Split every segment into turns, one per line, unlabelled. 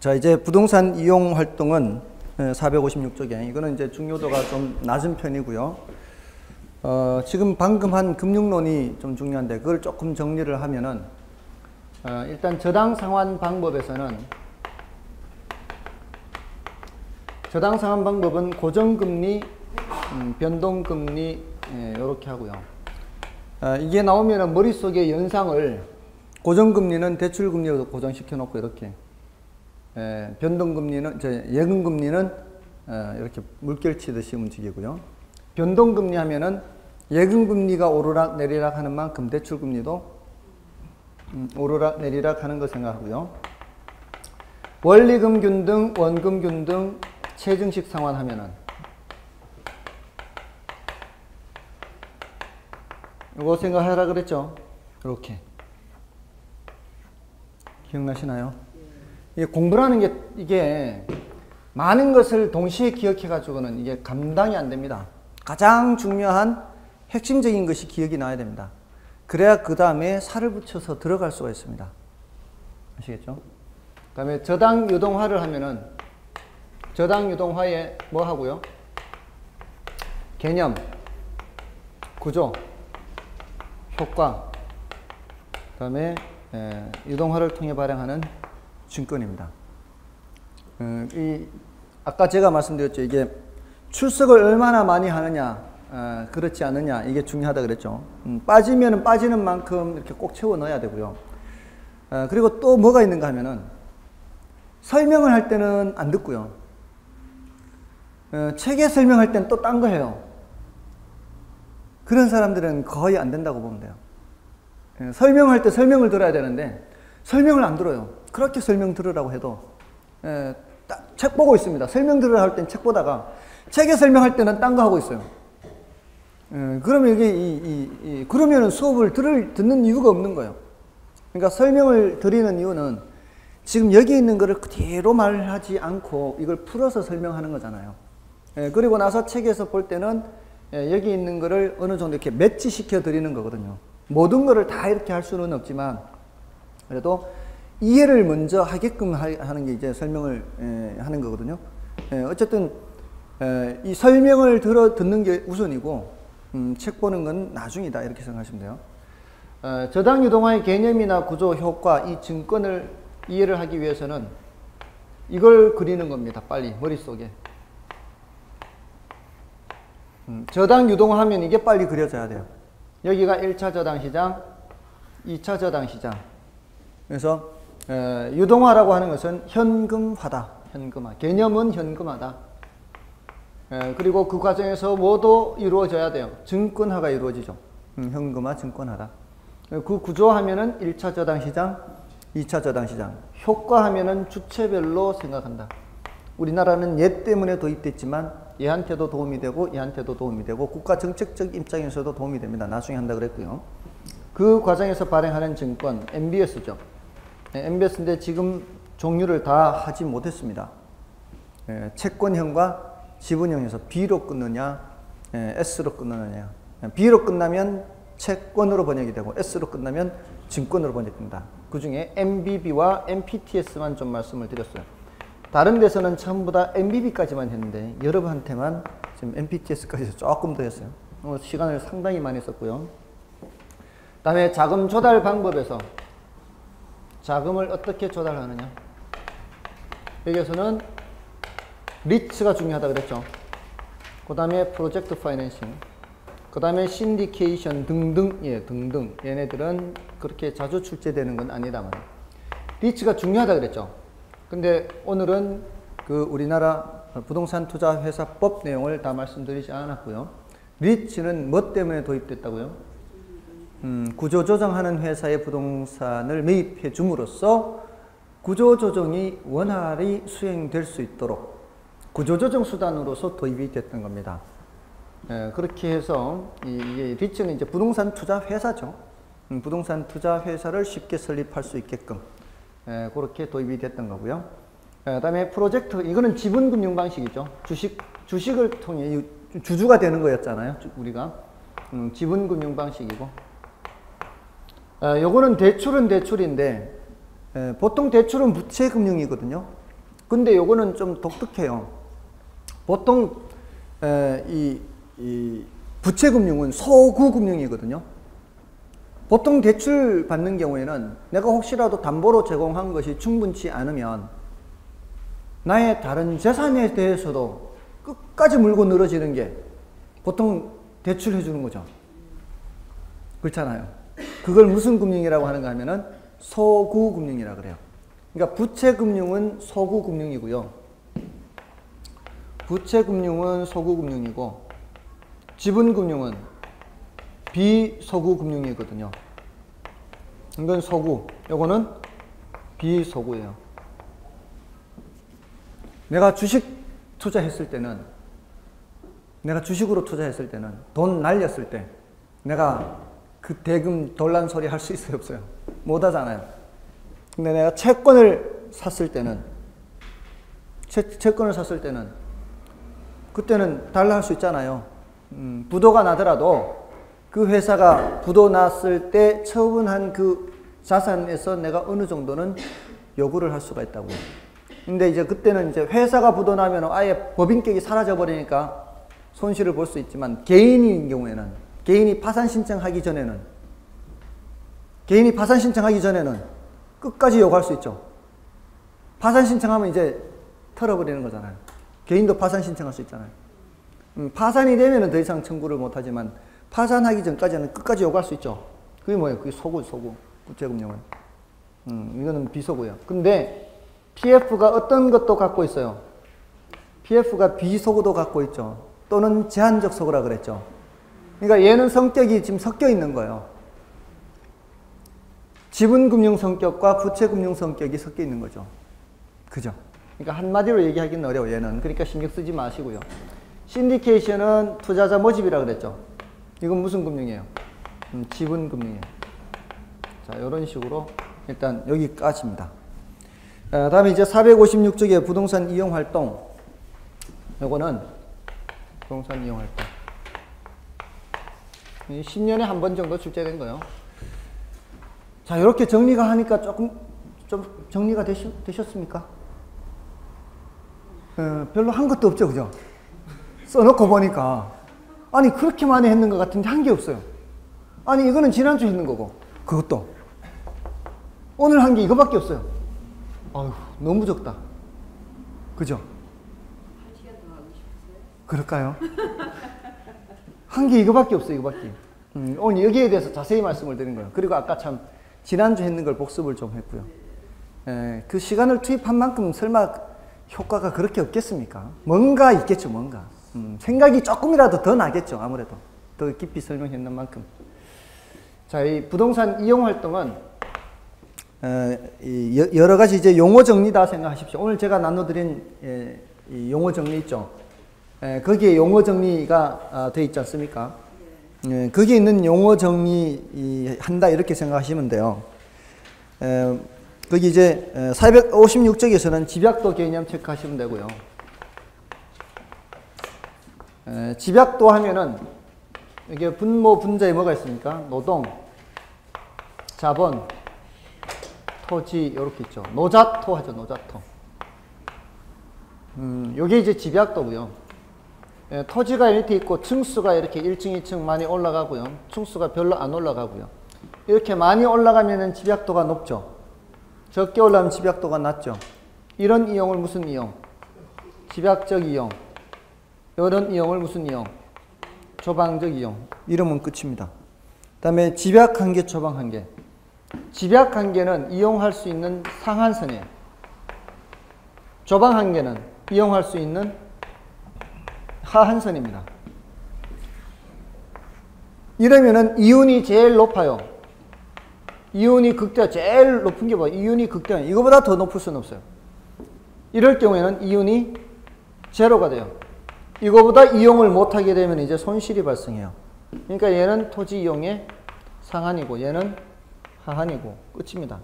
자, 이제 부동산 이용 활동은 456쪽에 이거는 이제 중요도가 좀 낮은 편이고요. 지금 방금 한 금융론이 좀 중요한데 그걸 조금 정리를 하면은 일단 저당 상환 방법에서는 저당 상환 방법은 고정금리, 변동금리 이렇게 하고요. 이게 나오면은 머릿속에 연상을 고정금리는 대출금리로 고정시켜 놓고 이렇게 변동금리는 예금금리는 이렇게 물결 치듯이 움직이고요. 변동금리 하면은 예금금리가 오르락 내리락 하는 만큼 대출금리도 오르락 내리락 하는 거 생각하고요. 원리금 균등, 원금 균등, 체증식 상환하면은 이거 생각하라 그랬죠? 이렇게 기억나시나요? 이게 공부라는 게 이게 많은 것을 동시에 기억해 가지고는 이게 감당이 안 됩니다. 가장 중요한 핵심적인 것이 기억이 나야 됩니다. 그래야 그 다음에 살을 붙여서 들어갈 수가 있습니다. 아시겠죠? 그 다음에 저당 유동화를 하면은 저당 유동화에 뭐 하고요? 개념, 구조, 효과, 그 다음에 유동화를 통해 발행하는 증권입니다. 아까 제가 말씀드렸죠. 이게 출석을 얼마나 많이 하느냐, 그렇지 않느냐, 이게 중요하다 그랬죠. 빠지면 빠지는 만큼 이렇게 꼭 채워 넣어야 되고요. 그리고 또 뭐가 있는가 하면은 설명을 할 때는 안 듣고요. 책에 설명할 때는 또 딴 거 해요. 그런 사람들은 거의 안 된다고 보면 돼요. 설명할 때 설명을 들어야 되는데 설명을 안 들어요. 그렇게 설명 들으라고 해도 책 보고 있습니다. 설명 들으라 할 땐 책 보다가 책에 설명할 때는 딴 거 하고 있어요. 그러면 이게 그러면 수업을 듣는 이유가 없는 거예요. 그러니까 설명을 드리는 이유는 지금 여기 있는 거를 그대로 말하지 않고 이걸 풀어서 설명하는 거잖아요. 그리고 나서 책에서 볼 때는 여기 있는 거를 어느 정도 이렇게 매치시켜 드리는 거거든요. 모든 거를 다 이렇게 할 수는 없지만 그래도 이해를 먼저 하게끔 하는 게 이제 설명을 하는 거거든요. 어쨌든 이 설명을 듣는 게 우선이고 책 보는 건 나중이다 이렇게 생각하시면 돼요. 저당 유동화의 개념이나 구조, 효과, 이 증권을 이해를 하기 위해서는 이걸 그리는 겁니다. 빨리 머릿속에. 저당 유동화 하면 이게 빨리 그려져야 돼요. 여기가 1차 저당 시장, 2차 저당 시장. 그래서 유동화라고 하는 것은 현금화다. 현금화. 개념은 현금화다. 그리고 그 과정에서 뭐도 이루어져야 돼요. 증권화가 이루어지죠. 현금화, 증권화다. 그 구조하면은 1차 저당 시장, 2차 저당 시장. 효과하면은 주체별로 생각한다. 우리나라는 얘 때문에 도입됐지만 얘한테도 도움이 되고 얘한테도 도움이 되고 국가 정책적 입장에서도 도움이 됩니다. 나중에 한다 그랬고요. 그 과정에서 발행하는 증권 MBS죠. MBS인데 지금 종류를 다 하지 못했습니다. 채권형과 지분형에서 B로 끊느냐 S로 끊느냐. B로 끝나면 채권으로 번역이 되고 S로 끝나면 증권으로 번역됩니다. 그 중에 MBB와 MPTS만 좀 말씀을 드렸어요. 다른 데서는 전부 다 MBB까지만 했는데 여러분한테만 지금 MPTS까지 조금 더 했어요. 시간을 상당히 많이 썼고요. 그 다음에 자금 조달 방법에서 자금을 어떻게 조달하느냐. 여기에서는 리츠가 중요하다 그랬죠. 그 다음에 프로젝트 파이낸싱, 그 다음에 신디케이션 등등, 등등. 얘네들은 그렇게 자주 출제되는 건 아니다만 리츠가 중요하다 그랬죠. 근데 오늘은 그 우리나라 부동산 투자 회사법 내용을 다 말씀드리지 않았고요. 리츠는 뭐 때문에 도입됐다고요? 구조조정하는 회사의 부동산을 매입해 줌으로써 구조조정이 원활히 수행될 수 있도록 구조조정 수단으로서 도입이 됐던 겁니다. 그렇게 해서 이게 리츠는 이제 부동산 투자 회사죠. 부동산 투자 회사를 쉽게 설립할 수 있게끔 그렇게 도입이 됐던 거고요. 그 다음에 프로젝트, 이거는 지분금융 방식이죠. 주식을 통해 주주가 되는 거였잖아요. 우리가. 지분금융 방식이고. 요거는 대출은 대출인데, 보통 대출은 부채금융이거든요. 근데 요거는 좀 독특해요. 보통 이 부채금융은 소구금융이거든요. 보통 대출 받는 경우에는 내가 혹시라도 담보로 제공한 것이 충분치 않으면 나의 다른 재산에 대해서도 끝까지 물고 늘어지는 게 보통 대출해 주는 거죠. 그렇잖아요. 그걸 무슨 금융이라고 하는가 하면은 소구금융이라 그래요. 그러니까 부채금융은 소구금융이고요. 부채금융은 소구금융이고 지분금융은 비소구금융이거든요. 이건 소구, 요거는 비소구예요. 내가 주식 투자했을 때는, 내가 주식으로 투자했을 때는, 돈 날렸을 때 내가 그 대금 돌란 소리 할 수 있어요, 없어요? 못 하잖아요. 근데 내가 채권을 샀을 때는, 채권을 샀을 때는 그때는 달라 할 수 있잖아요. 부도가 나더라도 그 회사가 부도 났을 때 처분한 그 자산에서 내가 어느 정도는 요구를 할 수가 있다고요. 근데 이제 그때는 이제 회사가 부도 나면 아예 법인격이 사라져 버리니까 손실을 볼 수 있지만, 개인인 경우에는, 개인이 파산 신청하기 전에는 끝까지 요구할 수 있죠. 파산 신청하면 이제 털어버리는 거잖아요. 개인도 파산 신청할 수 있잖아요. 파산이 되면은 더 이상 청구를 못 하지만 파산하기 전까지는 끝까지 요구할 수 있죠. 그게 뭐예요? 그게 소구, 부채금융은. 이거는 비소구예요. 근데 PF가 어떤 것도 갖고 있어요? PF가 비소구도 갖고 있죠. 또는 제한적 소구라 그랬죠. 그러니까 얘는 성격이 지금 섞여 있는 거예요. 지분금융 성격과 부채금융 성격이 섞여 있는 거죠. 그죠? 그러니까 한마디로 얘기하기는 어려워, 얘는. 그러니까 신경 쓰지 마시고요. 신디케이션은 투자자 모집이라 그랬죠. 이건 무슨 금융이에요? 지분금융이에요. 자, 이런 식으로 일단 여기까지입니다. 다음에 이제 456쪽에 부동산 이용 활동. 요거는 부동산 이용 활동. 10년에 한 번 정도 출제된 거예요. 자, 이렇게 정리가 하니까 조금 좀 정리가 되셨습니까? 별로 한 것도 없죠, 그죠? 써놓고 보니까 아니 그렇게 많이 했는 것 같은데 한 게 없어요. 아니 이거는 지난주 했는 거고, 그것도 오늘 한 게 이거밖에 없어요. 아유, 너무 적다. 그죠?
한 시간 더 하고 싶으세요?
그럴까요? 한 게 이거밖에 없어요, 이거밖에. 오늘 여기에 대해서 자세히 말씀을 드린 거예요. 그리고 아까 참 지난주 했는 걸 복습을 좀 했고요. 그 시간을 투입한 만큼 설마 효과가 그렇게 없겠습니까? 뭔가 있겠죠, 뭔가. 생각이 조금이라도 더 나겠죠, 아무래도. 더 깊이 설명했는 만큼. 자, 이 부동산 이용 활동은 여러 가지 이제 용어 정리다 생각하십시오. 오늘 제가 나눠드린 이 용어 정리 있죠. 거기에 용어 정리가 되어 있지 않습니까? 거기에 있는 용어 정리 한다 이렇게 생각하시면 돼요. 거기 이제 456쪽에서는 집약도 개념 체크하시면 되고요. 집약도 하면은 이게 분모 분자에 뭐가 있습니까? 노동, 자본, 토지 이렇게 있죠. 노자토 하죠, 노자토. 요게 이제 집약도고요. 토지가 이렇게 있고 층수가 이렇게 1층, 2층 많이 올라가고요. 층수가 별로 안 올라가고요. 이렇게 많이 올라가면은 집약도가 높죠. 적게 올라가면 집약도가 낮죠. 이런 이용을 무슨 이용? 집약적 이용. 이런 이용을 무슨 이용? 조방적 이용. 이러면 끝입니다. 그 다음에 집약한계, 조방한계. 집약한계는 이용할 수 있는 상한선이에요. 조방한계는 이용할 수 있는 하한선입니다. 이러면은 이윤이 제일 높아요. 이윤이 극대화, 제일 높은 게 뭐예요? 이윤이 극대화. 이거보다 더 높을 수는 없어요. 이럴 경우에는 이윤이 제로가 돼요. 이거보다 이용을 못하게 되면 이제 손실이 발생해요. 그러니까 얘는 토지 이용의 상한이고 얘는 하한이고 끝입니다.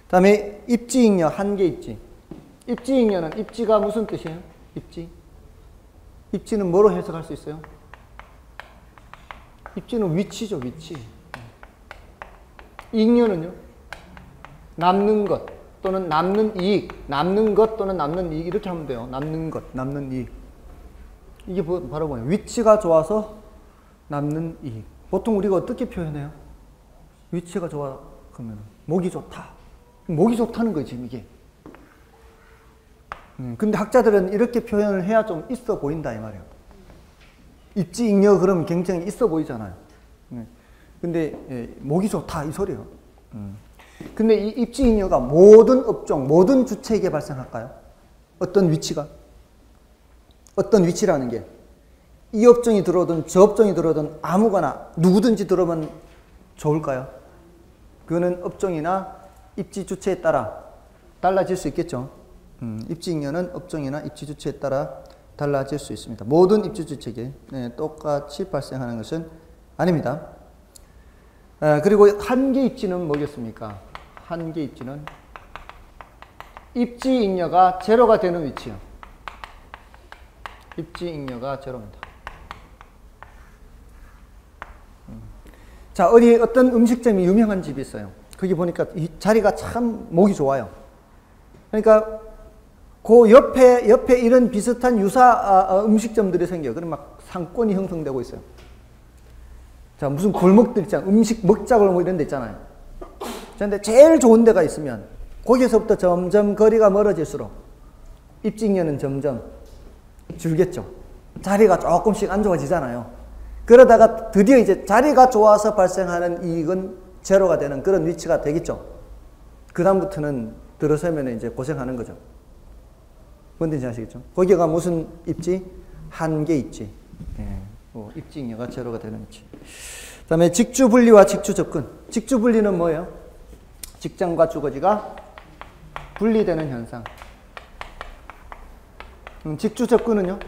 다음에 입지잉여, 한계 입지. 입지잉여는 입지가 무슨 뜻이에요? 입지? 입지는 뭐로 해석할 수 있어요? 입지는 위치죠, 위치. 잉여는요? 남는 것. 또는 남는 이익, 남는 것 또는 남는 이익 이렇게 하면 돼요. 남는 것, 남는 이익. 이게 바로 뭐예요? 위치가 좋아서 남는 이익. 보통 우리가 어떻게 표현해요? 위치가 좋아 그러면 목이 좋다. 목이 좋다는 거지 이게. 근데 학자들은 이렇게 표현을 해야 좀 있어 보인다 이 말이에요. 입지잉여 그러면 굉장히 있어 보이잖아요. 근데 목이 좋다 이 소리예요. 근데 이 입지잉여가 모든 업종, 모든 주체에게 발생할까요? 어떤 위치가? 어떤 위치라는 게 이 업종이 들어오든 저 업종이 들어오든 아무거나 누구든지 들어오면 좋을까요? 그거는 업종이나 입지 주체에 따라 달라질 수 있겠죠. 입지잉여는 업종이나 입지 주체에 따라 달라질 수 있습니다. 모든 입지 주체에게 똑같이 발생하는 것은 아닙니다. 그리고 한계 입지는 뭐겠습니까? 한계 입지는 입지잉여가 제로가 되는 위치요. 입지잉여가 제로입니다. 자, 어떤 음식점이 유명한 집이 있어요. 거기 보니까 이 자리가 참 목이 좋아요. 그러니까 그 옆에 이런 비슷한 유사 음식점들이 생겨요. 그럼 막 상권이 형성되고 있어요. 자, 무슨 골목들 있잖아요. 음식 먹자골목 이런 데 있잖아요. 그런데 제일 좋은 데가 있으면 거기서부터 점점 거리가 멀어질수록 입지잉여는 점점 줄겠죠. 자리가 조금씩 안 좋아지잖아요. 그러다가 드디어 이제 자리가 좋아서 발생하는 이익은 제로가 되는 그런 위치가 되겠죠. 그 다음부터는 들어서면 이제 고생하는 거죠. 뭔지 아시겠죠? 거기가 무슨 입지? 한계 입지. 입지잉여가 제로가 되는 위치. 그 다음에 직주분리와 직주접근. 직주분리는 뭐예요? 직장과 주거지가 분리되는 현상. 직주접근은요?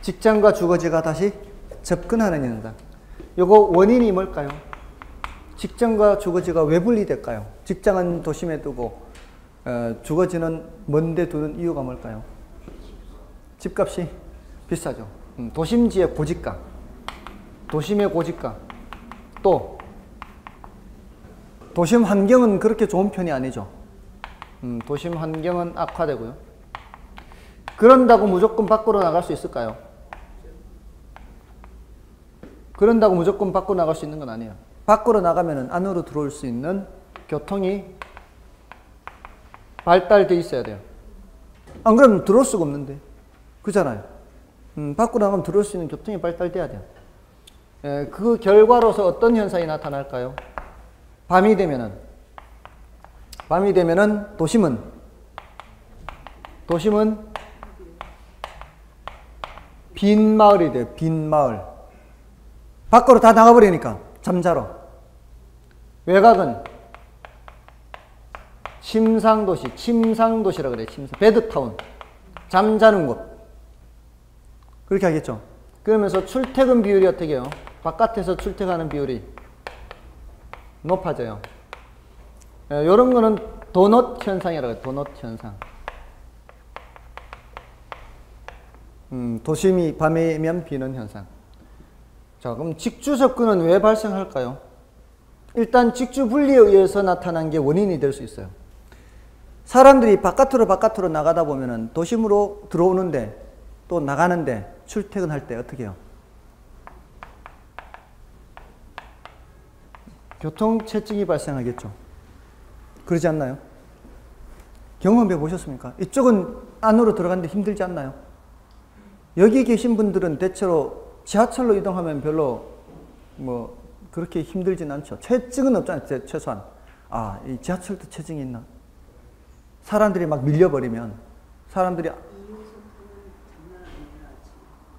직장과 주거지가 다시 접근하는 현상. 요거 원인이 뭘까요? 직장과 주거지가 왜 분리될까요? 직장은 도심에 두고 주거지는 먼데 두는 이유가 뭘까요? 집값이 비싸죠. 도심지의 고지가, 도심의 고지가, 또 도심 환경은 그렇게 좋은 편이 아니죠. 도심 환경은 악화되고요. 그런다고 무조건 밖으로 나갈 수 있을까요? 그런다고 무조건 밖으로 나갈 수 있는 건 아니에요. 밖으로 나가면 안으로 들어올 수 있는 교통이 발달되어 있어야 돼요. 안 그러면 들어올 수가 없는데. 그잖아요. 밖으로 나가면 들어올 수 있는 교통이 발달돼야 돼요. 그 결과로서 어떤 현상이 나타날까요? 밤이 되면은 도심은 빈 마을이 돼요. 빈 마을. 밖으로 다 나가버리니까 잠자러. 외곽은 침상도시라 그래요. 베드타운. 잠자는 곳. 그렇게 하겠죠. 그러면서 출퇴근 비율이 어떻게 해요? 바깥에서 출퇴근하는 비율이 높아져요. 이런 거는 도넛 현상이라고 해요. 도넛 현상. 도심이 밤이면 비는 현상. 자, 그럼 직주 접근은 왜 발생할까요? 일단 직주 분리에 의해서 나타난 게 원인이 될 수 있어요. 사람들이 바깥으로 나가다 보면은 도심으로 들어오는데 또 나가는데 출퇴근할 때 어떻게 해요? 교통체증이 발생하겠죠. 그러지 않나요? 경험해 보셨습니까? 이쪽은 안으로 들어가는데 힘들지 않나요? 여기 계신 분들은 대체로 지하철로 이동하면 별로 뭐 그렇게 힘들진 않죠. 체증은 없잖아요. 최소한. 아, 이 지하철도 체증이 있나? 사람들이 막 밀려버리면 사람들이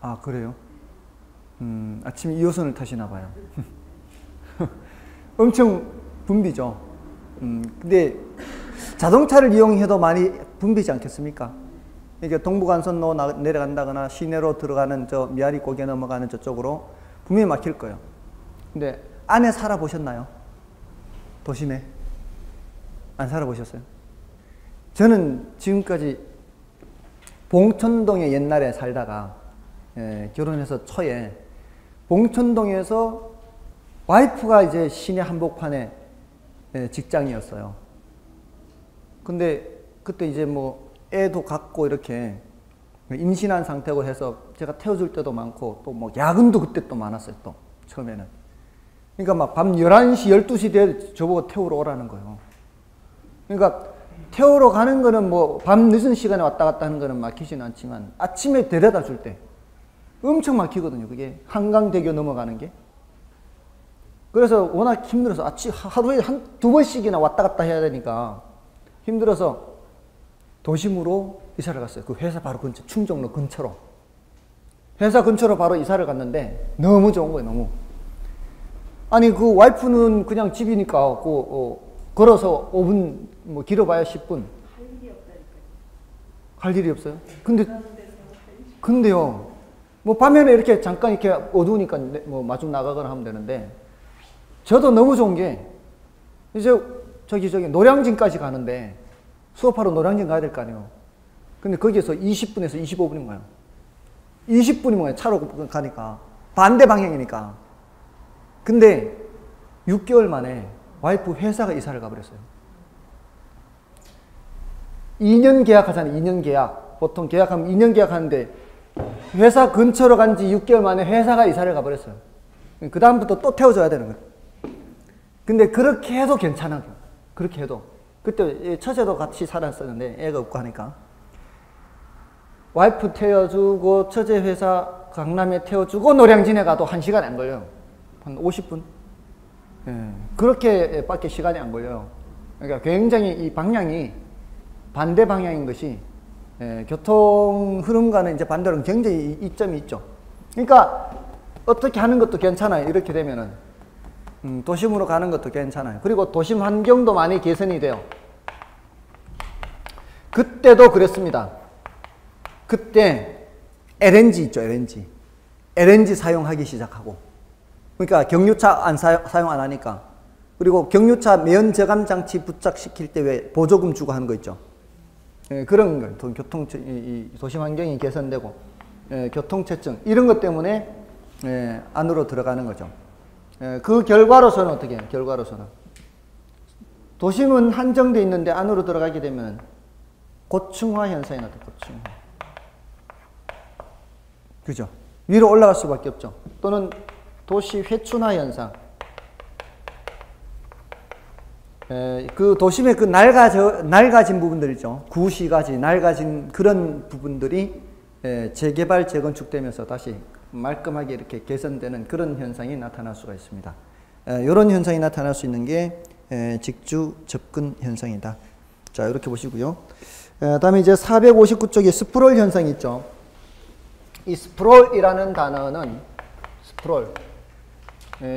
아, 그래요? 아침에 2호선을 타시나 봐요. 엄청 붐비죠. 근데 자동차를 이용해도 많이 붐비지 않겠습니까? 이게 동부간선로 내려간다거나 시내로 들어가는 저 미아리 고개 넘어가는 저쪽으로 분명히 막힐 거예요. 근데 안에 살아보셨나요? 도심에? 안 살아보셨어요? 저는 지금까지 봉천동에 옛날에 살다가 결혼해서 초에 봉천동에서 와이프가 이제 시내 한복판에 직장이었어요. 근데 그때 이제 뭐 애도 갖고 이렇게 임신한 상태고 해서 제가 태워줄 때도 많고 또 뭐 야근도 그때 또 많았어요. 또 처음에는. 그러니까 막 밤 11시, 12시 돼 저보고 태우러 오라는 거예요. 그러니까 태우러 가는 거는 뭐 밤 늦은 시간에 왔다 갔다 하는 거는 막히지는 않지만 아침에 데려다 줄 때 엄청 막히거든요. 그게 한강대교 넘어가는 게. 그래서 워낙 힘들어서 아침 하루에 두 번씩이나 왔다 갔다 해야 되니까 힘들어서 도심으로 이사를 갔어요. 그 회사 바로 근처, 충정로 근처로. 회사 근처로 바로 이사를 갔는데 너무 좋은 거예요, 너무. 아니, 그 와이프는 그냥 집이니까, 걸어서 5분, 뭐, 길어봐야 10분.
할 일이 없다니까요.
할 일이 없어요? 근데요, 뭐, 밤에는 이렇게 잠깐 이렇게 어두우니까 뭐, 마중 나가거나 하면 되는데, 저도 너무 좋은 게, 이제, 저기, 노량진까지 가는데, 수업하러 노량진 가야 될 거 아니에요. 근데 거기에서 20분에서 25분인 거예요. 20분이면 거예요. 차로 가니까. 반대 방향이니까. 근데 6개월 만에 와이프 회사가 이사를 가버렸어요. 2년 계약하잖아요. 2년 계약. 보통 계약하면 2년 계약하는데 회사 근처로 간 지 6개월 만에 회사가 이사를 가버렸어요. 그 다음부터 또 태워줘야 되는 거예요. 근데 그렇게 해도 괜찮아요. 그렇게 해도. 그때 처제도 같이 살았었는데 애가 없고 하니까 와이프 태워주고 처제 회사 강남에 태워주고 노량진에 가도 1시간 안 걸려요. 한 50분? 그렇게 밖에 시간이 안 걸려요. 그러니까 굉장히 이 방향이 반대 방향인 것이 교통 흐름과는 이제 반대로 굉장히 이점이 있죠. 그러니까 어떻게 하는 것도 괜찮아요. 이렇게 되면은 도심으로 가는 것도 괜찮아요. 그리고 도심 환경도 많이 개선이 돼요. 그때도 그랬습니다. 그때 LNG 있죠, LNG. LNG 사용하기 시작하고. 그러니까 경유차 사용 안 하니까. 그리고 경유차 매연 저감 장치 부착시킬 때 왜 보조금 주고 하는 거 있죠. 그런 걸 도심 환경이 개선되고 교통체증 이런 것 때문에 안으로 들어가는 거죠. 그 결과로서는 어떻게 해요? 결과로서는 도심은 한정돼 있는데 안으로 들어가게 되면 고층화 현상이 나타나요. 고층화. 그죠? 위로 올라갈 수밖에 없죠. 또는 도시 회춘화 현상. 그 도심의 그 낡아진 부분들 있죠. 구시가지, 낡아진 그런 부분들이 재개발, 재건축되면서 다시 말끔하게 이렇게 개선되는 그런 현상이 나타날 수가 있습니다. 이런 현상이 나타날 수 있는 게 직주 접근 현상이다. 자, 이렇게 보시고요. 다음에 이제 459쪽에 스프롤 현상이 있죠. 이 스프롤이라는 단어는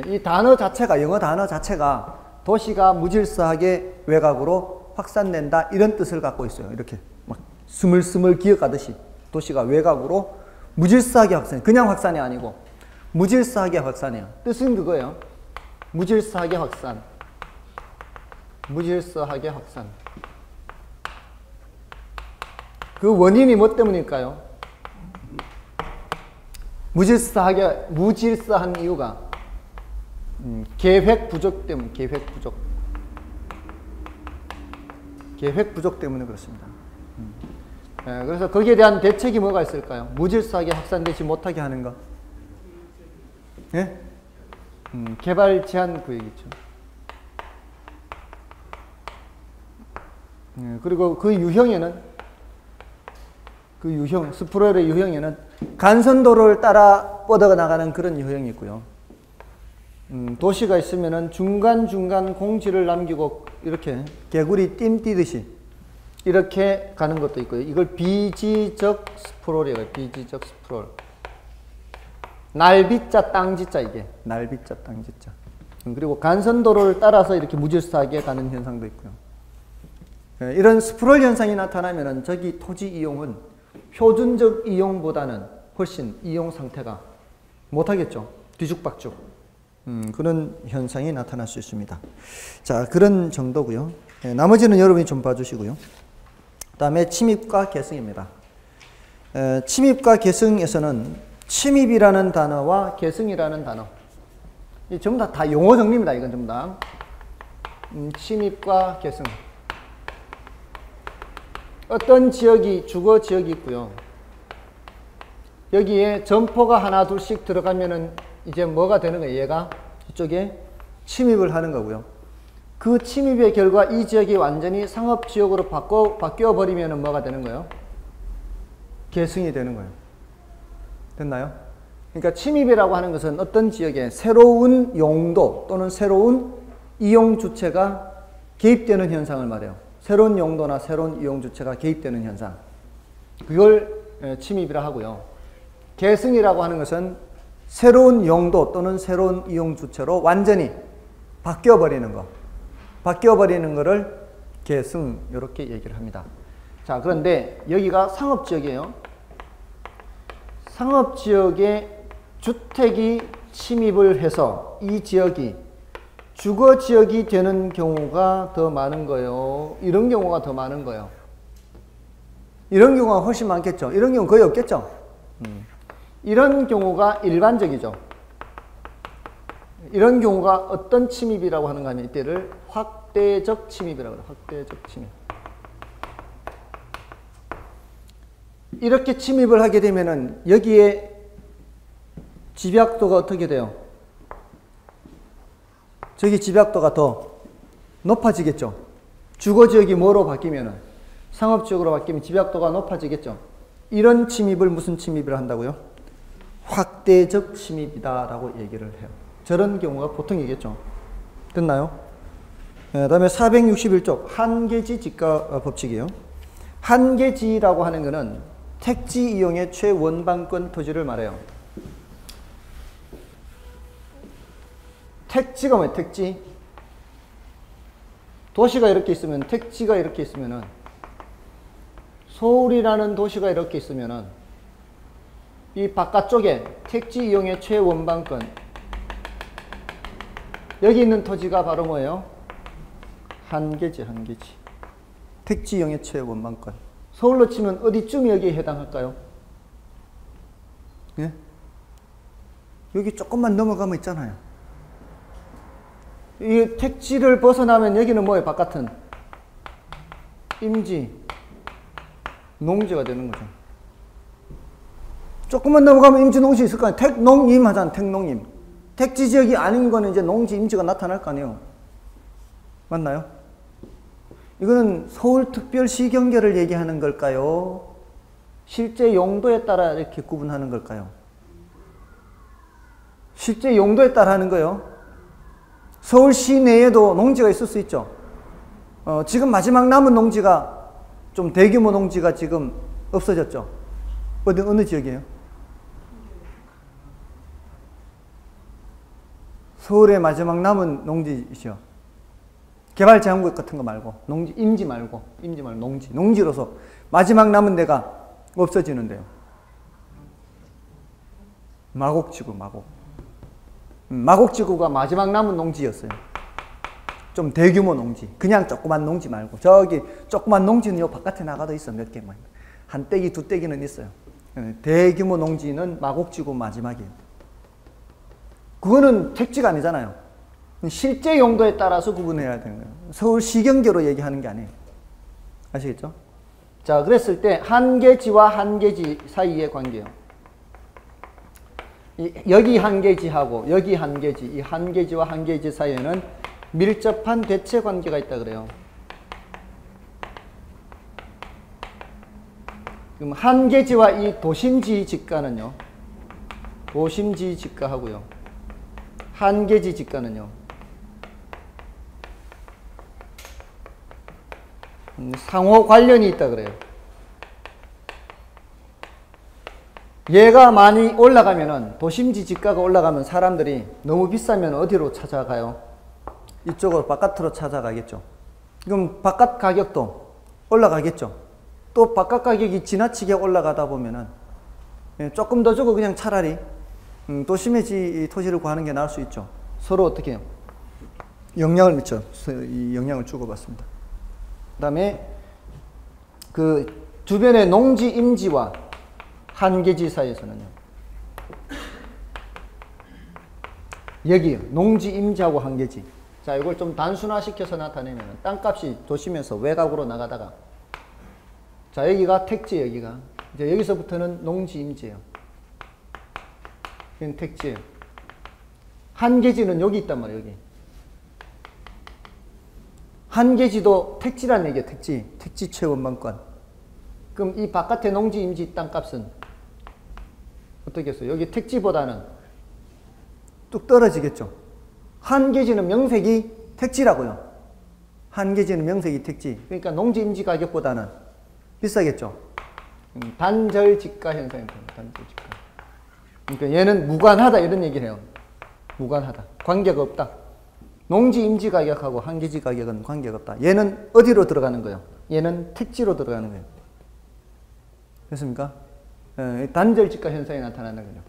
이 단어 자체가, 영어 단어 자체가 도시가 무질서하게 외곽으로 확산된다 이런 뜻을 갖고 있어요. 이렇게 막 스물스물 기어가듯이 도시가 외곽으로 무질서하게 확산, 그냥 확산이 아니고 무질서하게 확산해요. 뜻은 그거예요. 무질서하게 확산. 무질서하게 확산. 그 원인이 뭐 때문일까요? 무질서한 이유가 계획 부족 때문에, 계획 부족 때문에 그렇습니다. 그래서 거기에 대한 대책이 뭐가 있을까요? 무질서하게 확산되지 못하게 하는 것. 예? 개발 제한 구역이죠. 그리고 그 유형에는 스프롤의 유형에는 간선도로를 따라 뻗어나가는 그런 유형이 있고요. 도시가 있으면은 중간중간 공지를 남기고 이렇게 개구리 띠 뛰듯이 이렇게 가는 것도 있고요. 이걸 비지적 스프롤이에요. 비지적 스프롤. 날비자 땅지자 이게. 날비자 땅지자. 그리고 간선도로를 따라서 이렇게 무질서하게 가는 현상도 있고요. 이런 스프롤 현상이 나타나면은 저기 토지 이용은 표준적 이용보다는 훨씬 이용 상태가 못하겠죠. 뒤죽박죽. 그런 현상이 나타날 수 있습니다. 자, 그런 정도고요. 나머지는 여러분이 좀 봐주시고요. 그 다음에 침입과 계승입니다. 침입과 계승에서는 침입이라는 단어와 계승이라는 단어. 전부 다 용어 정리입니다. 이건 전부 다. 침입과 계승. 어떤 지역이 주거 지역이 있고요. 여기에 점포가 하나 둘씩 들어가면은 이제 뭐가 되는 거예요? 얘가 이쪽에 침입을 하는 거고요. 그 침입의 결과 이 지역이 완전히 상업지역으로 바뀌어 버리면은 뭐가 되는 거예요? 계승이 되는 거예요. 됐나요? 그러니까 침입이라고 하는 것은 어떤 지역에 새로운 용도 또는 새로운 이용 주체가 개입되는 현상을 말해요. 새로운 용도나 새로운 이용 주체가 개입되는 현상. 그걸 침입이라 하고요. 계승이라고 하는 것은 새로운 용도 또는 새로운 이용 주체로 완전히 바뀌어 버리는 거. 바뀌어 버리는 거를 계승 이렇게 얘기를 합니다. 자, 그런데 여기가 상업지역이에요. 상업지역에 주택이 침입을 해서 이 지역이 주거지역이 되는 경우가 더 많은 거예요. 이런 경우가 더 많은 거예요. 이런 경우가 훨씬 많겠죠. 이런 경우 거의 없겠죠. 이런 경우가 일반적이죠. 이런 경우가 어떤 침입이라고 하는가 하면 이때를 확대적 침입이라고 해요. 확대적 침입. 이렇게 침입을 하게 되면은 여기에 집약도가 어떻게 돼요? 저기 집약도가 더 높아지겠죠. 주거지역이 뭐로 바뀌면은 상업지역으로 바뀌면 집약도가 높아지겠죠. 이런 침입을 무슨 침입을 한다고요? 확대적 침입이다라고 얘기를 해요. 저런 경우가 보통이겠죠. 됐나요? 그 다음에 461쪽 한계지 지가 법칙이에요. 한계지라고 하는 것은 택지 이용의 최원방권 토지를 말해요. 택지가 뭐예요? 택지. 도시가 이렇게 있으면, 택지가 이렇게 있으면은, 서울이라는 도시가 이렇게 있으면은, 이 바깥쪽에 택지 이용의 최원방권. 여기 있는 토지가 바로 뭐예요? 한계지, 한계지. 택지 이용의 최원방권. 서울로 치면 어디쯤 여기에 해당할까요? 예? 여기 조금만 넘어가면 있잖아요. 이 택지를 벗어나면 여기는 뭐예요? 바깥은 임지, 농지가 되는 거죠. 조금만 넘어가면 임지, 농지 있을 거 아니에요. 택농임 하잖아. 택농임. 택지 지역이 아닌 거는 이제 농지, 임지가 나타날 거 아니에요. 맞나요? 이거는 서울특별시 경계를 얘기하는 걸까요? 실제 용도에 따라 이렇게 구분하는 걸까요? 실제 용도에 따라 하는 거예요. 서울 시내에도 농지가 있을 수 있죠. 지금 마지막 남은 농지가 좀 대규모 농지가 지금 없어졌죠. 어느 지역이에요? 서울의 마지막 남은 농지이죠. 개발제한구역 같은 거 말고, 농지, 임지 말고, 농지로서 마지막 남은 데가 없어지는데요. 마곡지구, 마곡지구가 마지막 남은 농지였어요. 좀 대규모 농지. 그냥 조그만 농지 말고. 저기 조그만 농지는 요 바깥에 나가도 있어. 몇 개만. 한 떼기, 두 떼기는 있어요. 대규모 농지는 마곡지구 마지막이에요. 그거는 택지가 아니잖아요. 실제 용도에 따라서 구분해야 되는 거예요. 서울시 경계로 얘기하는 게 아니에요. 아시겠죠? 자, 그랬을 때 한계지와 한계지 사이의 관계요. 여기 한계지하고 여기 한계지, 이 한계지와 한계지 사이에는 밀접한 대체 관계가 있다 그래요. 그럼 한계지와 이 도심지 직가는요. 도심지 직가하고요. 한계지 직가는요. 상호 관련이 있다 그래요. 얘가 많이 올라가면은, 도심지 지가가 올라가면 사람들이 너무 비싸면 어디로 찾아가요? 이쪽으로 바깥으로 찾아가겠죠. 그럼 바깥 가격도 올라가겠죠. 또 바깥 가격이 지나치게 올라가다 보면은 조금 더 주고 그냥 차라리 도심의 토지를 구하는 게 나을 수 있죠. 서로 어떻게 해요? 영향을 미쳐. 이 영향을 주고받습니다. 그 다음에 그 주변의 농지, 임지와 한계지 사이에서는요. 여기요. 농지, 임지하고 한계지. 자, 이걸 좀 단순화시켜서 나타내면 땅값이 도심에서 외곽으로 나가다가 자, 여기가 택지, 여기가 이제 여기서부터는 농지, 임지예요. 여기는 택지예요. 한계지는 여기 있단 말이에요, 여기. 한계지도 택지라는 얘기예요, 택지. 택지 최원방권. 그럼 이 바깥의 농지, 임지 땅값은 어떻게 했어요? 여기 택지보다는 뚝 떨어지겠죠. 한계지는 명색이 택지라고요. 한계지는 명색이 택지. 그러니까 농지, 임지 가격보다는 비싸겠죠. 단절 지가 현상이 됩니다. 단절 지가. 그러니까 얘는 무관하다 이런 얘기를 해요. 무관하다. 관계가 없다. 농지, 임지 가격하고 한계지 가격은 관계가 없다. 얘는 어디로 들어가는 거예요? 얘는 택지로 들어가는 거예요. 됐습니까? 단절 지가 현상이 나타나는 거죠.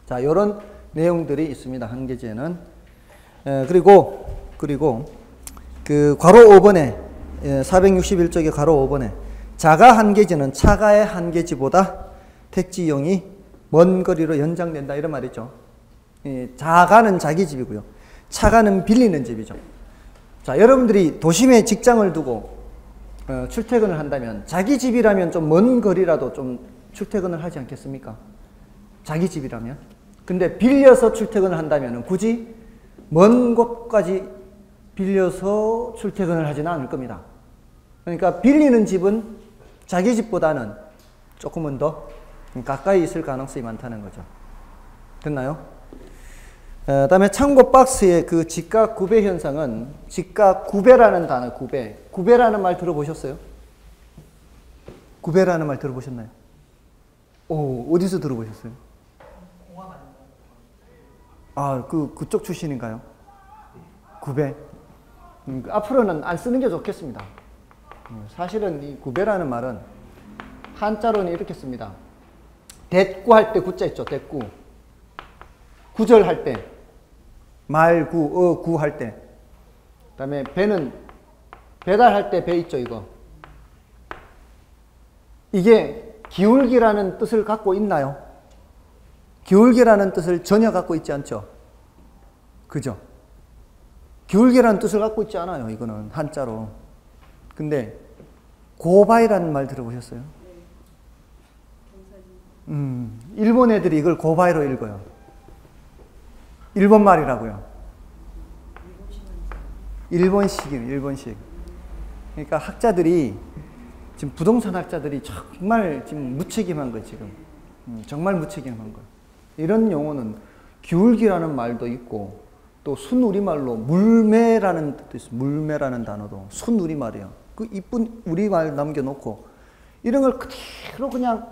자, 이런 내용들이 있습니다. 한계지에는. 그리고 그 괄호 5번에 461쪽의 괄호 5번에 자가 한계지는 차가의 한계지보다 택지 이용이 먼 거리로 연장된다 이런 말이 있죠. 자가는 자기 집이고요. 차가는 빌리는 집이죠. 자, 여러분들이 도심에 직장을 두고 출퇴근을 한다면 자기 집이라면 좀 먼 거리라도 좀 출퇴근을 하지 않겠습니까? 자기 집이라면. 근데 빌려서 출퇴근을 한다면 굳이 먼 곳까지 빌려서 출퇴근을 하지는 않을 겁니다. 그러니까 빌리는 집은 자기 집보다는 조금은 더 가까이 있을 가능성이 많다는 거죠. 됐나요? 다음에 참고 박스의 그 지가 구배 현상은 지가 구배라는 단어, 구배. 구배라는 말 들어보셨어요? 구배라는 말 들어보셨나요? 오, 어디서 들어보셨어요? 아, 그쪽 출신인가요? 구배. 앞으로는 안 쓰는 게 좋겠습니다. 사실은 이 구배라는 말은 한자로는 이렇게 씁니다. 대꾸할 때 구자 있죠, 대꾸. 구절할 때. 말구, 구할 때. 그 다음에 배는 배달할 때 배 있죠, 이거. 이게 기울기라는 뜻을 갖고 있나요? 기울기라는 뜻을 전혀 갖고 있지 않죠? 그죠? 기울기라는 뜻을 갖고 있지 않아요, 이거는 한자로. 근데 고바이라는 말 들어보셨어요? 일본 애들이 이걸 고바이로 읽어요. 일본 말이라고요. 일본식이에요, 일본식. 그러니까 학자들이 지금 부동산 학자들이 정말 지금 무책임한 거예요, 지금. 정말 무책임한 거예요. 이런 용어는 기울기라는 말도 있고 또 순우리말로 물매라는 뜻도 있어요. 물매라는 단어도 순우리말이에요. 그 이쁜 우리말 남겨놓고 이런 걸 그대로 그냥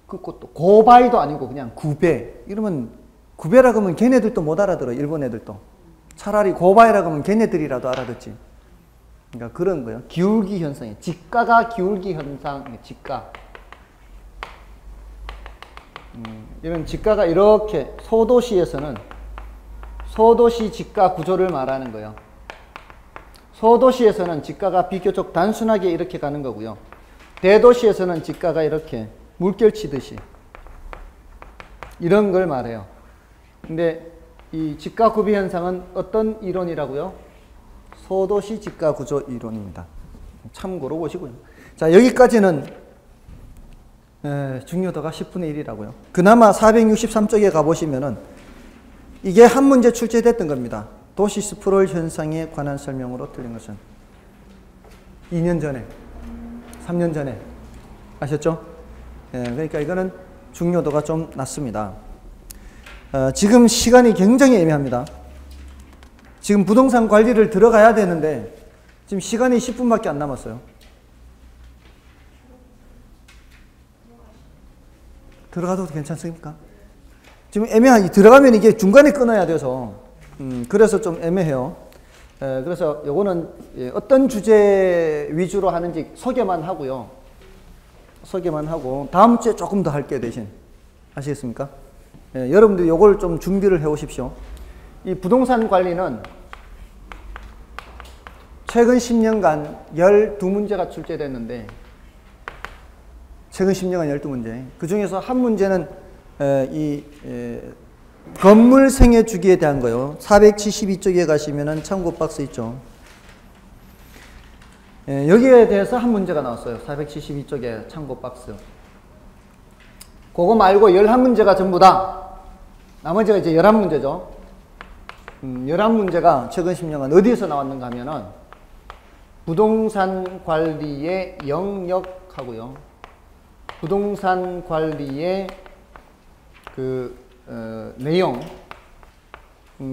그것도 고바이도 아니고 그냥 구배 이러면 구배라고 하면 걔네들도 못 알아들어. 일본 애들도. 차라리 고바이라고 하면 걔네들이라도 알아듣지. 그러니까 그런 거예요. 기울기 현상이에요. 지가가 기울기 현상이에요. 지가. 이런 지가가 이렇게 소도시에서는 소도시 지가 구조를 말하는 거예요. 소도시에서는 지가가 비교적 단순하게 이렇게 가는 거고요. 대도시에서는 지가가 이렇게 물결 치듯이 이런 걸 말해요. 근데 이 지가 구비 현상은 어떤 이론이라고요? 소도시 지가 구조 이론입니다. 참고로 보시고요. 자, 여기까지는 중요도가 10분의 1이라고요. 그나마 463쪽에 가보시면은 이게 한 문제 출제됐던 겁니다. 도시 스프롤 현상에 관한 설명으로 틀린 것은 2년 전에, 3년 전에 아셨죠? 그러니까 이거는 중요도가 좀 낮습니다. 지금 시간이 굉장히 애매합니다. 지금 부동산 관리를 들어가야 되는데 지금 시간이 10분밖에 안 남았어요. 들어가도 괜찮습니까? 지금 애매하게 들어가면 이게 중간에 끊어야 돼서 그래서 좀 애매해요. 그래서 요거는 어떤 주제 위주로 하는지 소개만 하고요. 소개만 하고 다음 주에 조금 더 할게요, 대신. 아시겠습니까? 여러분들 요걸 좀 준비를 해 오십시오. 이 부동산 관리는 최근 10년간 12문제가 출제됐는데 최근 10년간 12문제. 그 중에서 한 문제는 건물 생애 주기에 대한 거요. 472쪽에 가시면은 참고 박스 있죠. 예, 여기에 대해서 한 문제가 나왔어요. 472쪽에 참고 박스. 그거 말고 11문제가 전부다. 나머지가 이제 11문제죠. 11문제가 최근 10년간 어디에서 나왔는가 하면은 부동산 관리의 영역하고요. 부동산 관리의 내용,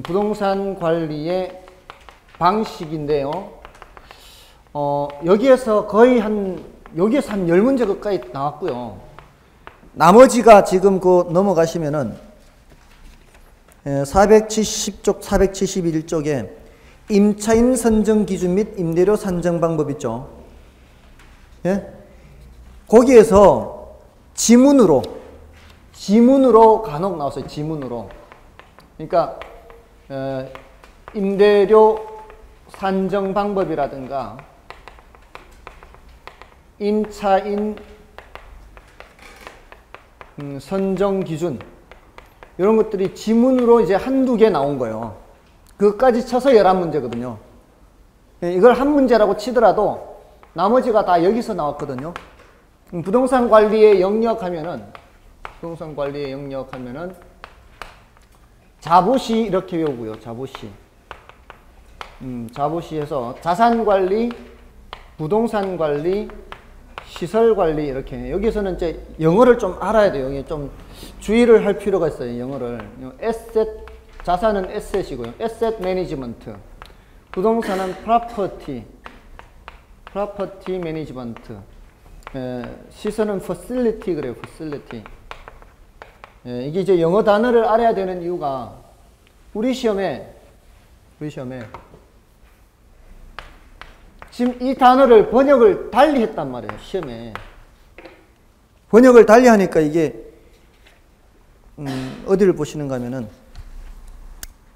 부동산 관리의 방식인데요. 여기에서 거의 여기에서 한 10문제 가까이 나왔고요. 나머지가 지금 넘어가시면은 470쪽, 471쪽에 임차인 선정 기준 및 임대료 산정 방법 있죠. 예? 거기에서 지문으로 간혹 나왔어요. 지문으로. 그러니까 임대료 산정 방법이라든가 임차인 선정 기준 이런 것들이 지문으로 이제 한두 개 나온 거예요. 그것까지 쳐서 11문제거든요. 이걸 한 문제라고 치더라도 나머지가 다 여기서 나왔거든요. 부동산 관리의 영역 하면은 자보시 이렇게 외우고요. 자보시에서 자산 관리, 부동산 관리, 시설 관리 이렇게. 여기서는 이제 영어를 좀 알아야 돼요. 여기 좀 주의를 할 필요가 있어요. 영어를. 자산은 에셋이고요. 에셋 매니지먼트. 부동산은 프로퍼티 매니지먼트. 시설은 facility 그래요. facility. 이게 이제 영어 단어를 알아야 되는 이유가 우리 시험에 지금 이 단어를 번역을 달리 했단 말이에요. 시험에. 번역을 달리 하니까 이게 어디를 보시는가 하면은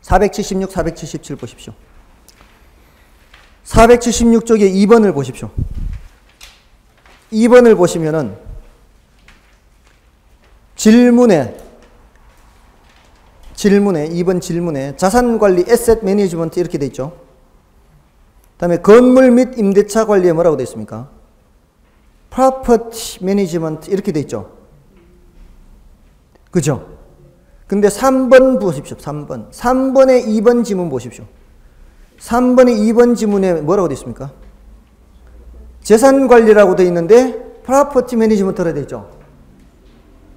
476, 477 보십시오. 476쪽에 2번을 보십시오. 2번을 보시면은 질문에 2번 질문에 자산관리 에셋 매니지먼트 이렇게 돼 있죠. 그 다음에 건물 및 임대차 관리에 뭐라고 돼 있습니까? 프로퍼티 매니지먼트 이렇게 돼 있죠. 그죠? 근데 3번 보십시오. 3번의 2번 지문 보십시오. 3번의 2번 지문에 뭐라고 돼 있습니까? 재산관리라고 돼 있는데 프로퍼티 매니지먼트라고 돼 있죠.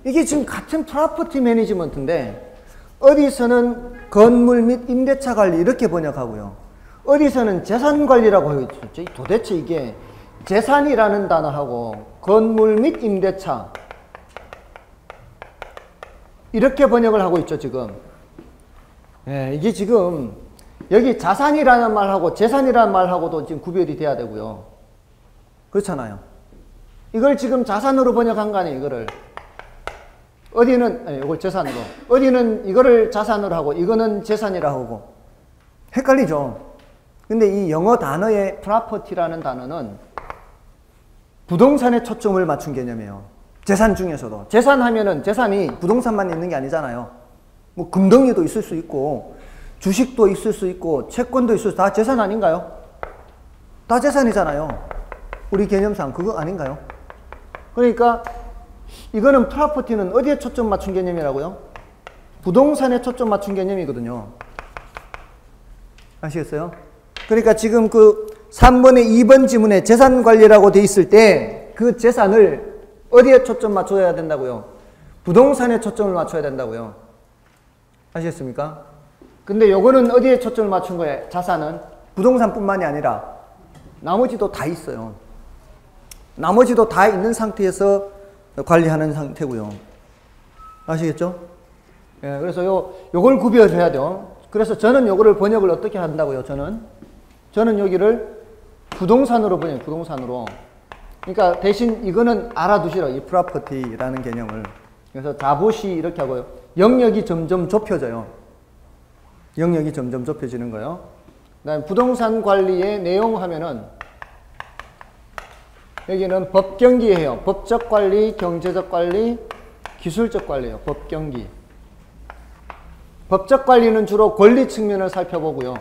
이게 지금 같은 프로퍼티 매니지먼트인데 어디서는 건물 및 임대차 관리 이렇게 번역하고요. 어디서는 재산관리라고 하고 있죠. 도대체 이게 재산이라는 단어하고 건물 및 임대차 이렇게 번역을 하고 있죠, 지금. 이게 지금 여기 자산이라는 말하고 재산이라는 말하고도 지금 구별이 돼야 되고요. 그렇잖아요. 이걸 지금 자산으로 번역한 거 아니에요, 이거를. 어디는 이걸 재산으로, 어디는 이거를 자산으로 하고 이거는 재산이라 하고 헷갈리죠. 근데 이 영어 단어의 property라는 단어는 부동산에 초점을 맞춘 개념이에요. 재산 중에서도. 재산하면은 재산이 부동산만 있는 게 아니잖아요. 뭐 금덩이도 있을 수 있고 주식도 있을 수 있고 채권도 있을 수, 다 재산 아닌가요? 다 재산이잖아요. 우리 개념상 그거 아닌가요? 그러니까 이거는 프로퍼티는 어디에 초점 맞춘 개념이라고요? 부동산에 초점 맞춘 개념이거든요. 아시겠어요? 그러니까 지금 그 3번의 2번 지문에 재산관리라고 돼 있을 때 그 재산을 어디에 초점 맞춰야 된다고요? 부동산에 초점을 맞춰야 된다고요. 아시겠습니까? 근데 요거는 어디에 초점을 맞춘 거예요? 자산은 부동산뿐만이 아니라 나머지도 다 있어요. 나머지도 다 있는 상태에서 관리하는 상태고요. 아시겠죠? 예, 그래서 요걸 구별해야 돼요. 그래서 저는 요거를 번역을 어떻게 한다고요? 저는 여기를 부동산으로 번역해요. 부동산으로. 그러니까 대신 이거는 알아두시라고, 이 프로퍼티라는 개념을. 그래서 자보시 이렇게 하고요. 영역이 점점 좁혀져요. 영역이 점점 좁혀지는 거예요. 그다음에 부동산 관리의 내용 하면은 여기는 법경기예요. 법적 관리, 경제적 관리, 기술적 관리예요. 법경기. 법적 관리는 주로 권리 측면을 살펴보고요.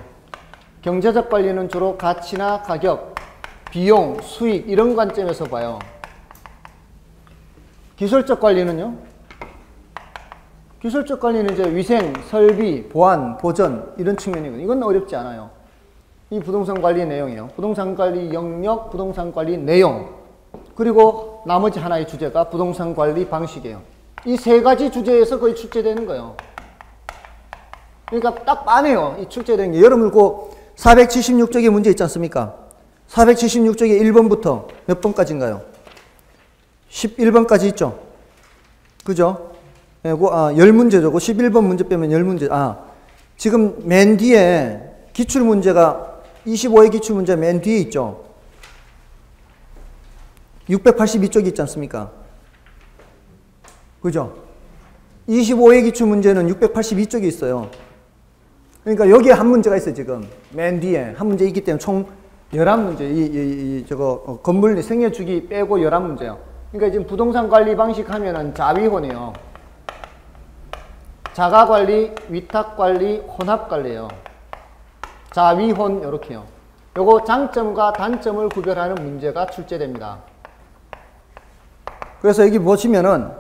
경제적 관리는 주로 가치나 가격, 비용, 수익 이런 관점에서 봐요. 기술적 관리는요? 기술적 관리는 이제 위생, 설비, 보안, 보전 이런 측면이거든요. 이건 어렵지 않아요. 이 부동산 관리 내용이에요. 부동산 관리 영역, 부동산 관리 내용, 그리고 나머지 하나의 주제가 부동산 관리 방식이에요. 이 세 가지 주제에서 거의 출제되는 거예요. 그러니까 딱 빠네요. 이 출제되는 게. 여러분 그 476쪽에 문제 있지 않습니까? 476쪽에 1번부터 몇 번까지인가요? 11번까지 있죠? 그죠? 예, 10문제죠. 11번 문제 빼면 10문제. 지금 맨 뒤에 기출문제가 25의 기출문제 맨 뒤에 있죠? 682쪽이 있지 않습니까? 그죠? 25의 기출문제는 682쪽이 있어요. 그러니까 여기에 한 문제가 있어요, 지금. 맨 뒤에 한 문제 있기 때문에 총 11문제. 건물 생애주기 빼고 11문제요. 그러니까 지금 부동산 관리 방식 하면은 자위혼이에요. 자가관리, 위탁관리, 혼합관리예요. 자위혼 이렇게요. 요거 장점과 단점을 구별하는 문제가 출제됩니다. 그래서 여기 보시면은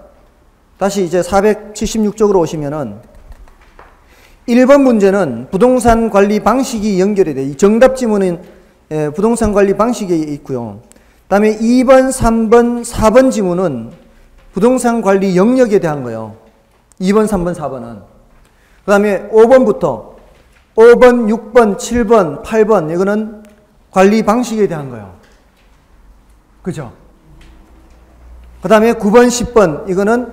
다시 이제 476쪽으로 오시면은 1번 문제는 부동산 관리 방식이 연결이 돼요. 이 정답 지문은 부동산 관리 방식이 있고요. 그 다음에 2번, 3번, 4번 지문은 부동산 관리 영역에 대한 거예요. 2번, 3번, 4번은. 그 다음에 5번부터 5번, 6번, 7번, 8번 이거는 관리 방식에 대한 거예요. 그죠? 그 다음에 9번, 10번 이거는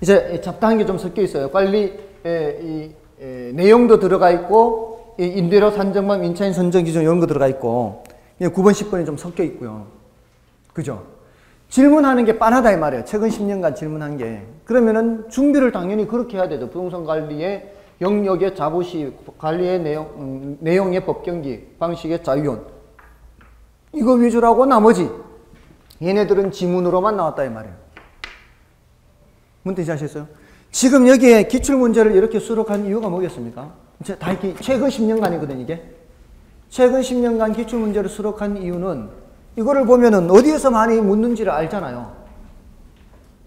이제 잡다한 게 좀 섞여 있어요. 관리 내용도 들어가 있고 임대료 산정방, 임차인 선정 기준 이런 거 들어가 있고 9번, 10번이 좀 섞여 있고요. 그죠? 질문하는 게 빤하다 이 말이에요. 최근 10년간 질문한 게. 그러면은 준비를 당연히 그렇게 해야 되죠. 부동산 관리의 영역의 자부시, 관리의 내용의 법경기, 방식의 자유혼. 이거 위주로 하고 나머지 얘네들은 지문으로만 나왔다 이 말이에요. 뭔 뜻인지 아시겠어요? 지금 여기에 기출문제를 이렇게 수록한 이유가 뭐겠습니까? 다 이렇게 최근 10년간이거든요, 이게. 최근 10년간 기출문제를 수록한 이유는 이거를 보면은 어디에서 많이 묻는지를 알잖아요.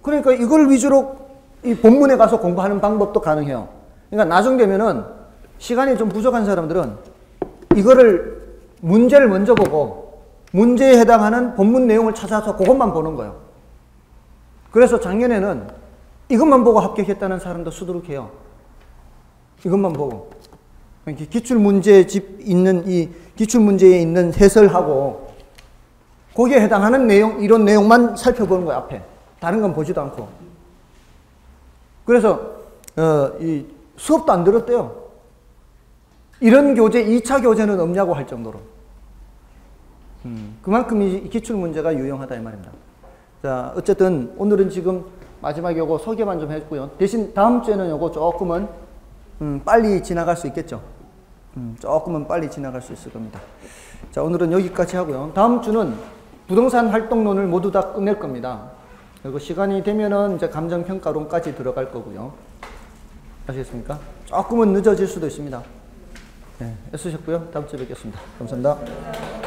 그러니까 이걸 위주로 이 본문에 가서 공부하는 방법도 가능해요. 그러니까 나중 되면은 시간이 좀 부족한 사람들은 이거를 문제를 먼저 보고 문제에 해당하는 본문 내용을 찾아서 그것만 보는 거예요. 그래서 작년에는 이것만 보고 합격했다는 사람도 수두룩해요. 이것만 보고. 기출문제에 있는 이 기출문제에 있는 해설하고 거기에 해당하는 내용, 이런 내용만 살펴보는 거예요, 앞에. 다른 건 보지도 않고. 그래서, 이 수업도 안 들었대요. 이런 교재, 2차 교재는 없냐고 할 정도로. 그만큼 이 기출문제가 유용하다, 이 말입니다. 자, 어쨌든 오늘은 지금 마지막에 요거 소개만 좀 했고요. 대신 다음 주에는 요거 조금은, 빨리 지나갈 수 있겠죠. 조금은 빨리 지나갈 수 있을 겁니다. 자, 오늘은 여기까지 하고요. 다음 주는 부동산 활동론을 모두 다 끝낼 겁니다. 그리고 시간이 되면은 이제 감정평가론까지 들어갈 거고요. 아시겠습니까? 조금은 늦어질 수도 있습니다. 네, 애쓰셨고요. 다음 주에 뵙겠습니다. 감사합니다.